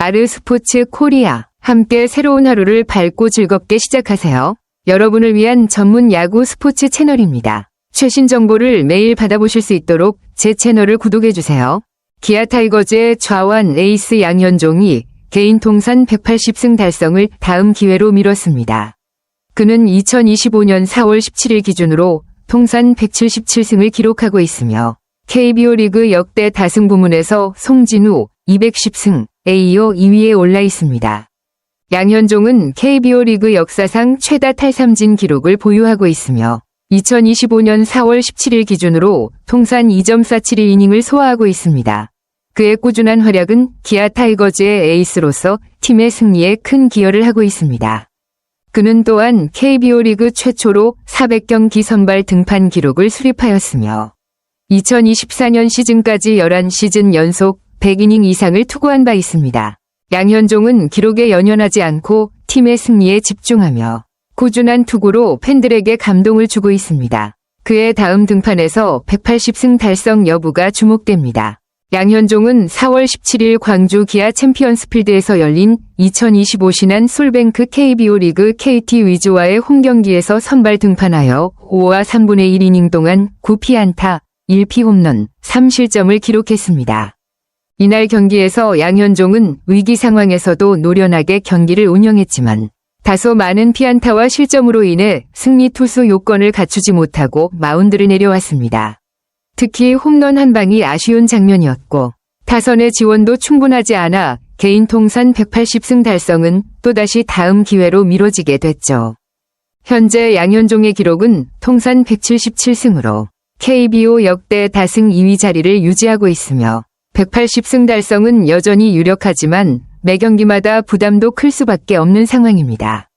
아르스포츠 코리아. 함께 새로운 하루를 밝고 즐겁게 시작하세요. 여러분을 위한 전문 야구 스포츠 채널입니다. 최신 정보를 매일 받아보실 수 있도록 제 채널을 구독해주세요. 기아 타이거즈의 좌완 에이스 양현종이 개인 통산 180승 달성을 다음 기회로 미뤘습니다. 그는 2025년 4월 17일 기준으로 통산 177승을 기록하고 있으며 KBO 리그 역대 다승 부문에서 송진우 210승에 이어 2위에 올라 있습니다. 양현종은 KBO 리그 역사상 최다 탈삼진 기록을 보유하고 있으며 2025년 4월 17일 기준으로 통산 2.472이닝을 소화하고 있습니다. 그의 꾸준한 활약은 기아 타이거즈의 에이스로서 팀의 승리에 큰 기여를 하고 있습니다. 그는 또한 KBO 리그 최초로 400경기 선발 등판 기록을 수립하였으며 2024년 시즌까지 11시즌 연속 100이닝 이상을 투구한 바 있습니다. 양현종은 기록에 연연하지 않고 팀의 승리에 집중하며 꾸준한 투구로 팬들에게 감동을 주고 있습니다. 그의 다음 등판에서 180승 달성 여부가 주목됩니다. 양현종은 4월 17일 광주 기아 챔피언스필드에서 열린 2025 신한 솔뱅크 KBO 리그 KT 위즈와의 홈경기에서 선발 등판하여 5와 3분의 1이닝 동안 9피안타, 1피홈런, 3실점을 기록했습니다. 이날 경기에서 양현종은 위기 상황에서도 노련하게 경기를 운영했지만 다소 많은 피안타와 실점으로 인해 승리 투수 요건을 갖추지 못하고 마운드를 내려왔습니다. 특히 홈런 한 방이 아쉬운 장면이었고 타선의 지원도 충분하지 않아 개인 통산 180승 달성은 또다시 다음 기회로 미뤄지게 됐죠. 현재 양현종의 기록은 통산 177승으로 KBO 역대 다승 2위 자리를 유지하고 있으며 180승 달성은 여전히 유력하지만 매 경기마다 부담도 클 수밖에 없는 상황입니다.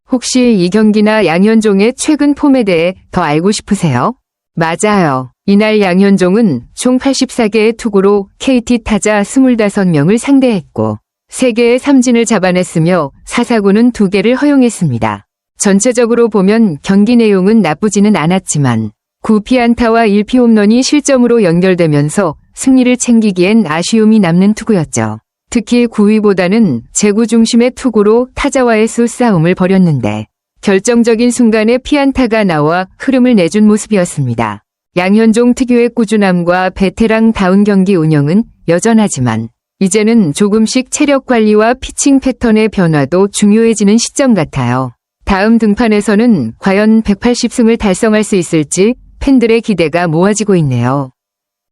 혹시 이 경기나 양현종의 최근 폼에 대해 더 알고 싶으세요? 맞아요. 이날 양현종은 총 84개의 투구로 KT 타자 25명을 상대했고 3개의 삼진을 잡아냈으며 사사구는 2개를 허용했습니다. 전체적으로 보면 경기 내용은 나쁘지는 않았지만 9피안타와 1피홈런이 실점으로 연결되면서 승리를 챙기기엔 아쉬움이 남는 투구였죠. 특히 9위보다는 제구 중심의 투구로 타자와의 수싸움을 벌였는데 결정적인 순간에 피안타가 나와 흐름을 내준 모습이었습니다. 양현종 특유의 꾸준함과 베테랑다운 경기 운영은 여전하지만 이제는 조금씩 체력 관리와 피칭 패턴의 변화도 중요해지는 시점 같아요. 다음 등판에서는 과연 180승을 달성할 수 있을지 팬들의 기대가 모아지고 있네요.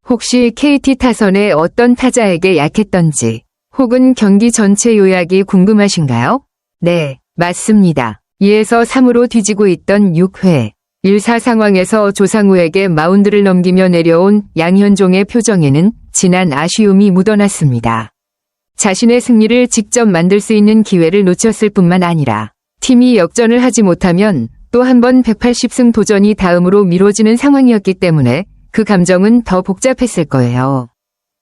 혹시 KT 타선의 어떤 타자에게 약했던지 혹은 경기 전체 요약이 궁금하신가요? 네, 맞습니다. 2에서 3으로 뒤지고 있던 6회 1사 상황에서 조상우에게 마운드를 넘기며 내려온 양현종의 표정에는 진한 아쉬움이 묻어났습니다. 자신의 승리를 직접 만들 수 있는 기회를 놓쳤을 뿐만 아니라 팀이 역전을 하지 못하면 또 한 번 180승 도전이 다음으로 미뤄지는 상황이었기 때문에 그 감정은 더 복잡했을 거예요.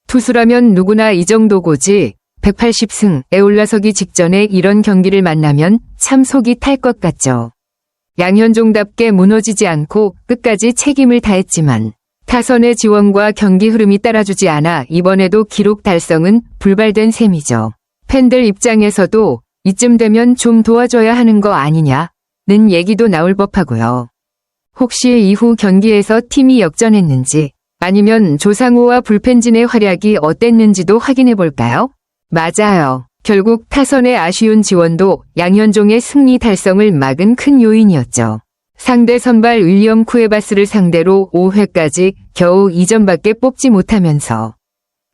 투수라면 누구나 이 정도고지 180승에 올라서기 직전에 이런 경기를 만나면 참 속이 탈 것 같죠. 양현종답게 무너지지 않고 끝까지 책임을 다했지만 타선의 지원과 경기 흐름이 따라주지 않아 이번에도 기록 달성은 불발된 셈이죠. 팬들 입장에서도 이쯤 되면 좀 도와줘야 하는 거 아니냐는 얘기도 나올 법하고요. 혹시 이후 경기에서 팀이 역전했는지 아니면 조상우와 불펜진의 활약이 어땠는지도 확인해 볼까요? 맞아요. 결국 타선의 아쉬운 지원도 양현종의 승리 달성을 막은 큰 요인이었죠. 상대 선발 윌리엄 쿠에바스를 상대로 5회까지 겨우 2점밖에 뽑지 못하면서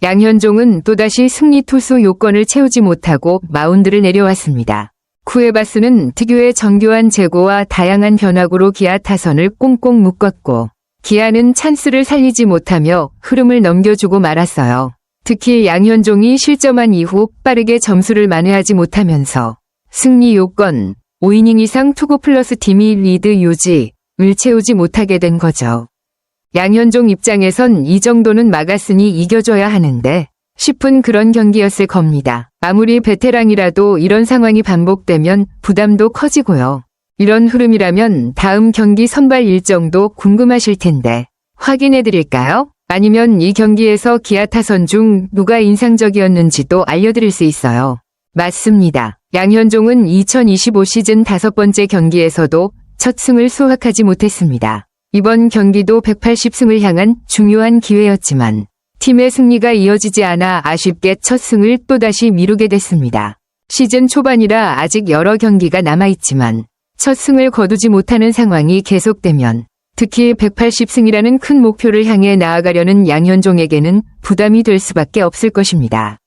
양현종은 또다시 승리 투수 요건을 채우지 못하고 마운드를 내려왔습니다. 쿠에바스는 특유의 정교한 제구와 다양한 변화구로 기아 타선을 꽁꽁 묶었고 기아는 찬스를 살리지 못하며 흐름을 넘겨주고 말았어요. 특히 양현종이 실점한 이후 빠르게 점수를 만회하지 못하면서 승리 요건 5이닝 이상 투구 플러스 팀이 리드 유지를 채우지 못하게 된 거죠. 양현종 입장에선 이 정도는 막았으니 이겨줘야 하는데 싶은 그런 경기였을 겁니다. 아무리 베테랑이라도 이런 상황이 반복되면 부담도 커지고요. 이런 흐름이라면 다음 경기 선발 일정도 궁금하실 텐데 확인해 드릴까요? 아니면 이 경기에서 기아 타선 중 누가 인상적이었는지도 알려드릴 수 있어요. 맞습니다. 양현종은 2025 시즌 5번째 경기에서도 첫 승을 수확하지 못했습니다. 이번 경기도 180승을 향한 중요한 기회였지만 팀의 승리가 이어지지 않아 아쉽게 첫 승을 또다시 미루게 됐습니다. 시즌 초반이라 아직 여러 경기가 남아있지만 첫 승을 거두지 못하는 상황이 계속되면 특히 180승이라는 큰 목표를 향해 나아가려는 양현종에게는 부담이 될 수밖에 없을 것입니다.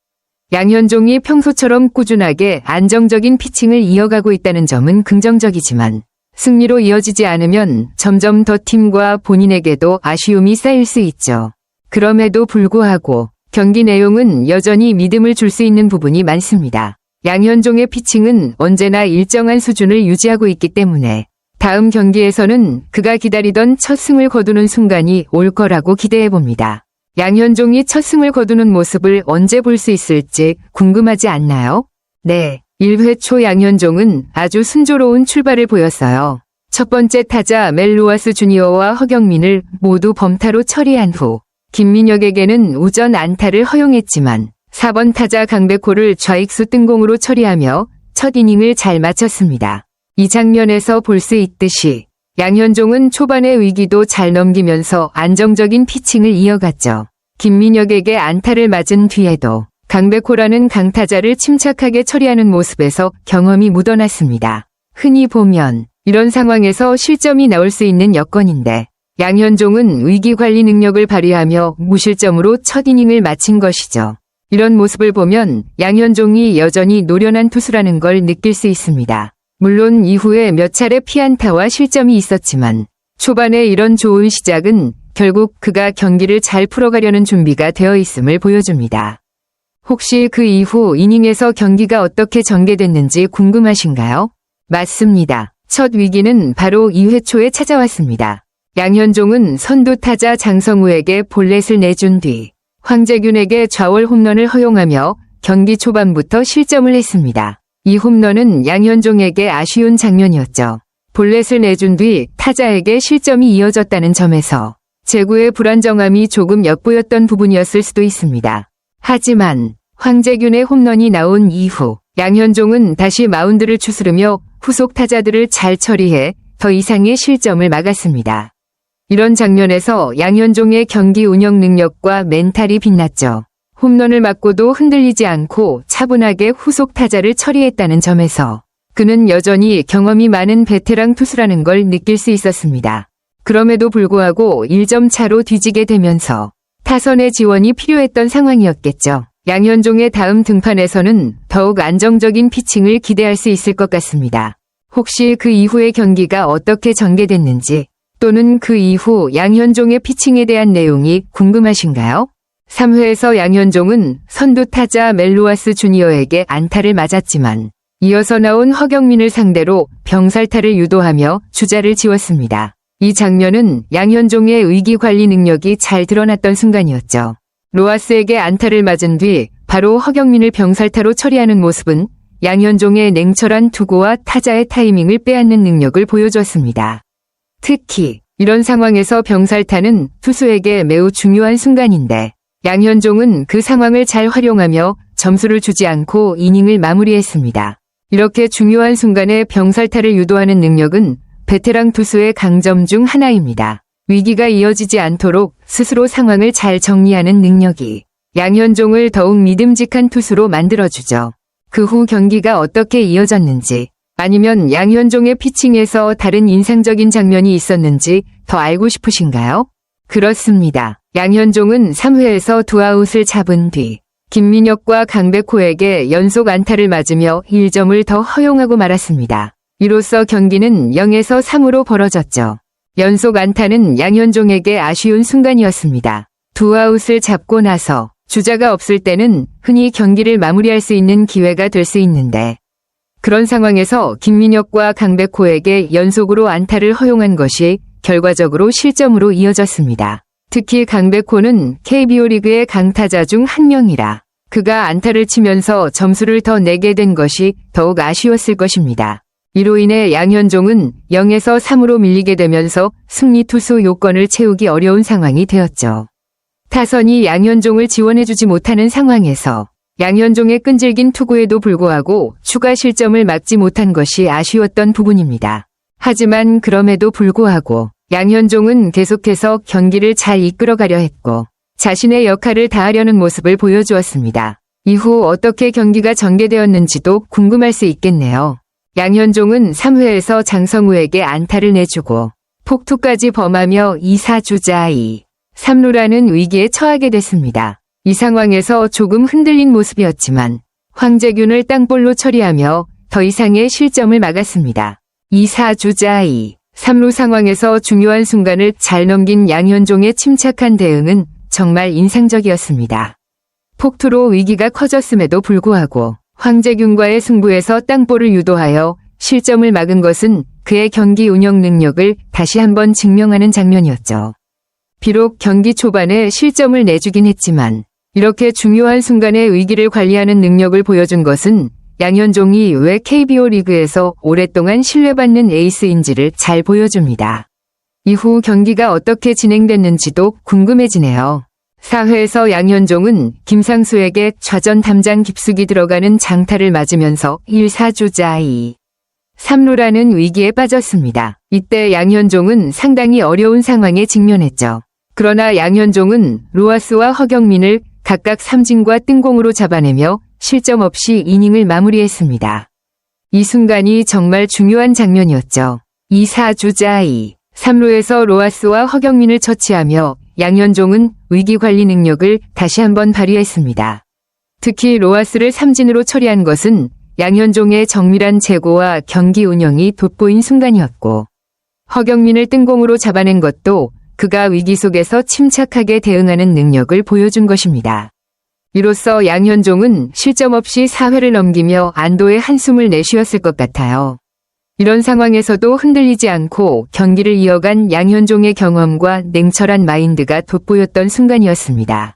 양현종이 평소처럼 꾸준하게 안정적인 피칭을 이어가고 있다는 점은 긍정적이지만 승리로 이어지지 않으면 점점 더 팀과 본인에게도 아쉬움이 쌓일 수 있죠. 그럼에도 불구하고 경기 내용은 여전히 믿음을 줄 수 있는 부분이 많습니다. 양현종의 피칭은 언제나 일정한 수준을 유지하고 있기 때문에 다음 경기에서는 그가 기다리던 첫 승을 거두는 순간이 올 거라고 기대해봅니다. 양현종이 첫 승을 거두는 모습을 언제 볼 수 있을지 궁금하지 않나요? 네, 1회 초 양현종은 아주 순조로운 출발을 보였어요. 첫 번째 타자 멜로아스 주니어와 허경민을 모두 범타로 처리한 후 김민혁에게는 우전 안타를 허용했지만 4번 타자 강백호를 좌익수 뜬공으로 처리하며 첫 이닝을 잘 마쳤습니다. 이 장면에서 볼 수 있듯이 양현종은 초반의 위기도 잘 넘기면서 안정적인 피칭을 이어갔죠. 김민혁에게 안타를 맞은 뒤에도 강백호라는 강타자를 침착하게 처리하는 모습에서 경험이 묻어났습니다. 흔히 보면 이런 상황에서 실점이 나올 수 있는 여건인데 양현종은 위기관리 능력을 발휘하며 무실점으로 첫 이닝을 마친 것이죠. 이런 모습을 보면 양현종이 여전히 노련한 투수라는 걸 느낄 수 있습니다. 물론 이후에 몇 차례 피안타와 실점이 있었지만 초반에 이런 좋은 시작은 결국 그가 경기를 잘 풀어가려는 준비가 되어 있음을 보여줍니다. 혹시 그 이후 이닝에서 경기가 어떻게 전개됐는지 궁금하신가요? 맞습니다. 첫 위기는 바로 2회 초에 찾아왔습니다. 양현종은 선두 타자 장성우에게 볼넷을 내준 뒤 황재균에게 좌월 홈런을 허용하며 경기 초반부터 실점을 했습니다. 이 홈런은 양현종에게 아쉬운 장면이었죠. 볼넷을 내준 뒤 타자에게 실점이 이어졌다는 점에서 제구의 불안정함이 조금 엿보였던 부분이었을 수도 있습니다. 하지만 황재균의 홈런이 나온 이후 양현종은 다시 마운드를 추스르며 후속 타자들을 잘 처리해 더 이상의 실점을 막았습니다. 이런 장면에서 양현종의 경기 운영 능력과 멘탈이 빛났죠. 홈런을 맞고도 흔들리지 않고 차분하게 후속 타자를 처리했다는 점에서 그는 여전히 경험이 많은 베테랑 투수라는 걸 느낄 수 있었습니다. 그럼에도 불구하고 1점 차로 뒤지게 되면서 타선의 지원이 필요했던 상황이었겠죠. 양현종의 다음 등판에서는 더욱 안정적인 피칭을 기대할 수 있을 것 같습니다. 혹시 그 이후의 경기가 어떻게 전개됐는지 또는 그 이후 양현종의 피칭에 대한 내용이 궁금하신가요? 3회에서 양현종은 선두 타자 멜로아스 주니어에게 안타를 맞았지만 이어서 나온 허경민을 상대로 병살타를 유도하며 주자를 지웠습니다. 이 장면은 양현종의 위기관리 능력이 잘 드러났던 순간이었죠. 로하스에게 안타를 맞은 뒤 바로 허경민을 병살타로 처리하는 모습은 양현종의 냉철한 투구와 타자의 타이밍을 빼앗는 능력을 보여줬습니다. 특히 이런 상황에서 병살타는 투수에게 매우 중요한 순간인데 양현종은 그 상황을 잘 활용하며 점수를 주지 않고 이닝을 마무리했습니다. 이렇게 중요한 순간에 병살타를 유도하는 능력은 베테랑 투수의 강점 중 하나입니다. 위기가 이어지지 않도록 스스로 상황을 잘 정리하는 능력이 양현종을 더욱 믿음직한 투수로 만들어주죠. 그 후 경기가 어떻게 이어졌는지 아니면 양현종의 피칭에서 다른 인상적인 장면이 있었는지 더 알고 싶으신가요? 그렇습니다. 양현종은 3회에서 2아웃을 잡은 뒤 김민혁과 강백호에게 연속 안타를 맞으며 1점을 더 허용하고 말았습니다. 이로써 경기는 0에서 3으로 벌어졌죠. 연속 안타는 양현종에게 아쉬운 순간이었습니다. 2아웃을 잡고 나서 주자가 없을 때는 흔히 경기를 마무리할 수 있는 기회가 될 수 있는데 그런 상황에서 김민혁과 강백호에게 연속으로 안타를 허용한 것이 결과적으로 실점으로 이어졌습니다. 특히 강백호는 KBO 리그의 강타자 중 한 명이라 그가 안타를 치면서 점수를 더 내게 된 것이 더욱 아쉬웠을 것입니다. 이로 인해 양현종은 0에서 3으로 밀리게 되면서 승리 투수 요건을 채우기 어려운 상황이 되었죠. 타선이 양현종을 지원해주지 못하는 상황에서 양현종의 끈질긴 투구에도 불구하고 추가 실점을 막지 못한 것이 아쉬웠던 부분입니다. 하지만 그럼에도 불구하고 양현종은 계속해서 경기를 잘 이끌어가려 했고 자신의 역할을 다하려는 모습을 보여주었습니다. 이후 어떻게 경기가 전개되었는지도 궁금할 수 있겠네요. 양현종은 3회에서 장성우에게 안타를 내주고 폭투까지 범하며 2사주자 2, 3루라는 위기에 처하게 됐습니다. 이 상황에서 조금 흔들린 모습이었지만 황재균을 땅볼로 처리하며 더 이상의 실점을 막았습니다. 2사주자 2, 3루 상황에서 중요한 순간을 잘 넘긴 양현종의 침착한 대응은 정말 인상적이었습니다. 폭투로 위기가 커졌음에도 불구하고 황재균과의 승부에서 땅볼을 유도하여 실점을 막은 것은 그의 경기 운영 능력을 다시 한번 증명하는 장면이었죠. 비록 경기 초반에 실점을 내주긴 했지만 이렇게 중요한 순간에 위기를 관리하는 능력을 보여준 것은 양현종이 왜 KBO 리그에서 오랫동안 신뢰받는 에이스인지를 잘 보여줍니다. 이후 경기가 어떻게 진행됐는지도 궁금해지네요. 4회에서 양현종은 김상수에게 좌전 담장 깊숙이 들어가는 장타를 맞으면서 1사주자 2, 3루라는 위기에 빠졌습니다. 이때 양현종은 상당히 어려운 상황에 직면했죠. 그러나 양현종은 로하스와 허경민을 각각 삼진과 뜬공으로 잡아내며 실점 없이 이닝을 마무리했습니다. 이 순간이 정말 중요한 장면이었죠. 2사주자 2, 3루에서 로하스와 허경민을 처치하며 양현종은 위기관리 능력을 다시 한번 발휘했습니다. 특히 로하스를 삼진으로 처리한 것은 양현종의 정밀한 제고와 경기 운영이 돋보인 순간이었고 허경민을 뜬공으로 잡아낸 것도 그가 위기 속에서 침착하게 대응하는 능력을 보여준 것입니다. 이로써 양현종은 실점 없이 4회를 넘기며 안도의 한숨을 내쉬었을 것 같아요. 이런 상황에서도 흔들리지 않고 경기를 이어간 양현종의 경험과 냉철한 마인드가 돋보였던 순간이었습니다.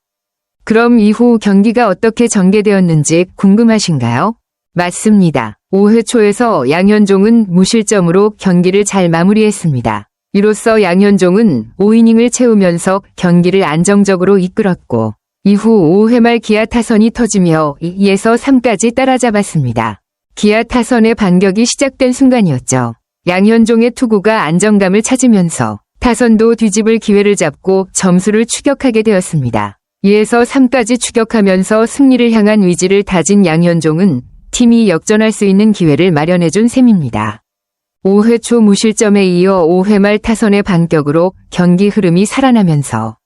그럼 이후 경기가 어떻게 전개되었는지 궁금하신가요? 맞습니다. 5회 초에서 양현종은 무실점으로 경기를 잘 마무리했습니다. 이로써 양현종은 5이닝을 채우면서 경기를 안정적으로 이끌었고 이후 5회 말 기아 타선이 터지며 2에서 3까지 따라잡았습니다. 기아 타선의 반격이 시작된 순간이었죠. 양현종의 투구가 안정감을 찾으면서 타선도 뒤집을 기회를 잡고 점수를 추격하게 되었습니다. 2에서 3까지 추격하면서 승리를 향한 의지를 다진 양현종은 팀이 역전할 수 있는 기회를 마련해준 셈입니다. 5회 초 무실점에 이어 5회 말 타선의 반격으로 경기 흐름이 살아나면서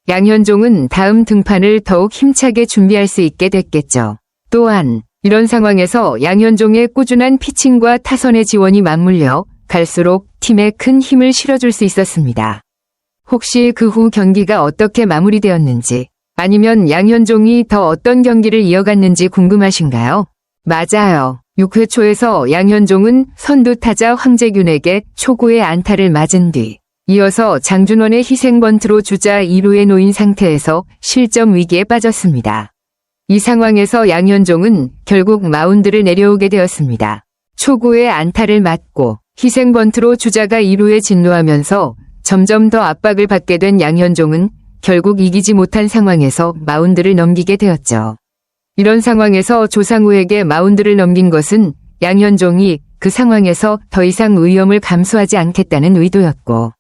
양현종은 다음 등판을 더욱 힘차게 준비할 수 있게 됐겠죠. 또한 이런 상황에서 양현종의 꾸준한 피칭과 타선의 지원이 맞물려 갈수록 팀에 큰 힘을 실어줄 수 있었습니다. 혹시 그 후 경기가 어떻게 마무리되었는지 아니면 양현종이 더 어떤 경기를 이어갔는지 궁금하신가요? 맞아요. 6회 초에서 양현종은 선두 타자 황재균에게 초구의 안타를 맞은 뒤 이어서 장준원의 희생 번트로 주자 2루에 놓인 상태에서 실점 위기에 빠졌습니다. 이 상황에서 양현종은 결국 마운드를 내려오게 되었습니다. 초구의 안타를 맞고 희생 번트로 주자가 2루에 진루하면서 점점 더 압박을 받게 된 양현종은 결국 이기지 못한 상황에서 마운드를 넘기게 되었죠. 이런 상황에서 조상우에게 마운드를 넘긴 것은 양현종이 그 상황에서 더 이상 위험을 감수하지 않겠다는 의도였고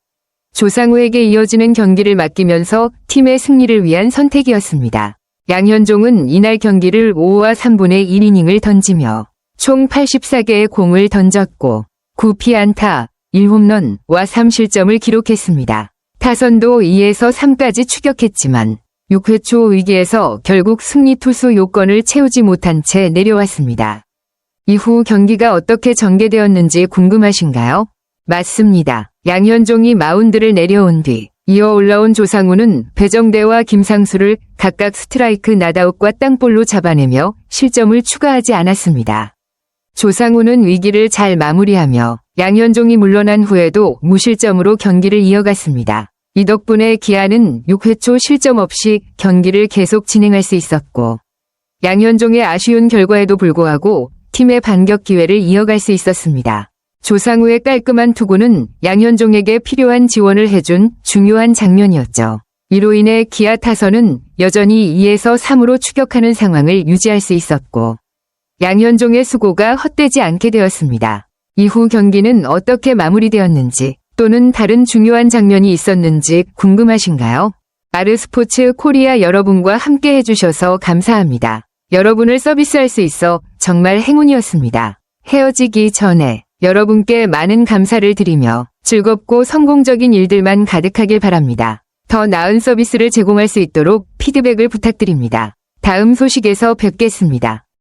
조상우에게 이어지는 경기를 맡기면서 팀의 승리를 위한 선택이었습니다. 양현종은 이날 경기를 5와 3분의 1이닝을 던지며 총 84개의 공을 던졌고 9피안타, 1홈런과 3실점을 기록했습니다. 타선도 2에서 3까지 추격했지만 6회 초 위기에서 결국 승리 투수 요건을 채우지 못한 채 내려왔습니다. 이후 경기가 어떻게 전개되었는지 궁금하신가요? 맞습니다. 양현종이 마운드를 내려온 뒤 이어 올라온 조상우는 배정대와 김상수를 각각 스트라이크 낫아웃과 땅볼로 잡아내며 실점을 추가하지 않았습니다. 조상우는 위기를 잘 마무리하며 양현종이 물러난 후에도 무실점으로 경기를 이어갔습니다. 이 덕분에 기아는 6회 초 실점 없이 경기를 계속 진행할 수 있었고 양현종의 아쉬운 결과에도 불구하고 팀의 반격 기회를 이어갈 수 있었습니다. 조상우의 깔끔한 투구는 양현종에게 필요한 지원을 해준 중요한 장면이었죠. 이로 인해 기아 타선은 여전히 2에서 3으로 추격하는 상황을 유지할 수 있었고 양현종의 수고가 헛되지 않게 되었습니다. 이후 경기는 어떻게 마무리되었는지 또는 다른 중요한 장면이 있었는지 궁금하신가요? 아르스포츠 코리아 여러분과 함께 해주셔서 감사합니다. 여러분을 서비스할 수 있어 정말 행운이었습니다. 헤어지기 전에 여러분께 많은 감사를 드리며 즐겁고 성공적인 일들만 가득하길 바랍니다. 더 나은 서비스를 제공할 수 있도록 피드백을 부탁드립니다. 다음 소식에서 뵙겠습니다.